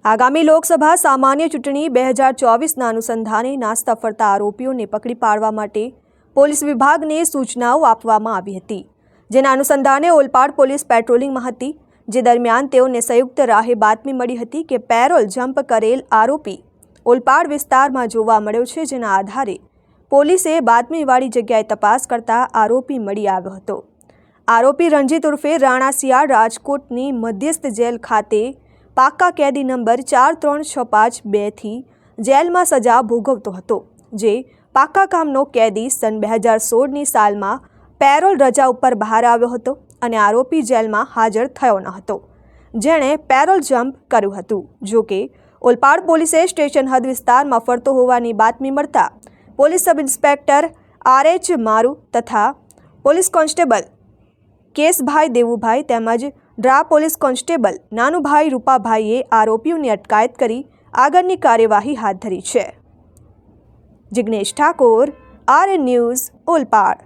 આગામી લોકસભા સામાન્ય ચૂંટણી 2024ના અનુસંધાને નાસ્તા ફરતા આરોપીઓને પકડી પાડવા માટે પોલીસ વિભાગને સૂચનાઓ આપવામાં આવી હતી, જેના અનુસંધાને ઓલપાડ પોલીસ પેટ્રોલિંગમાં હતી। જે દરમિયાન તેઓને સંયુક્ત રાહે બાતમી મળી હતી કે પેરોલ જમ્પ કરેલ આરોપી ઓલપાડ વિસ્તારમાં જોવા મળ્યો છે, જેના આધારે પોલીસે બાતમીવાળી જગ્યાએ તપાસ કરતા આરોપી મળી આવ્યો હતો। આરોપી રણજીત ઉર્ફે રાણા સિયાળ રાજકોટની મધ્યસ્થ જેલ ખાતે પાક્કા કેદી નંબર 43652 થી જેલમાં સજા ભોગવતો હતો, જે પાક્કા કામનો કેદી સન 2016ની સાલમાં પેરોલ રજા ઉપર બહાર આવ્યો હતો અને આરોપી જેલમાં હાજર થયો ન હતો, જેણે પેરોલ જમ્પ કર્યું હતું। જો કે ઓલપાડ પોલીસે સ્ટેશન હદ વિસ્તારમાં ફરતો હોવાની બાતમી મળતા પોલીસ સબ ઇન્સ્પેક્ટર RH મારુ તથા પોલીસ કોન્સ્ટેબલ કેશભાઈ દેવુભાઈ તેમજ ડ્રા પોલીસ કોન્સ્ટેબલ નાનુભાઈ રૂપાભાઈએ આરોપીઓની અટકાયત કરી આગળની કાર્યવાહી હાથ ધરી છે। Jignesh Thakor, RN news, Olpad.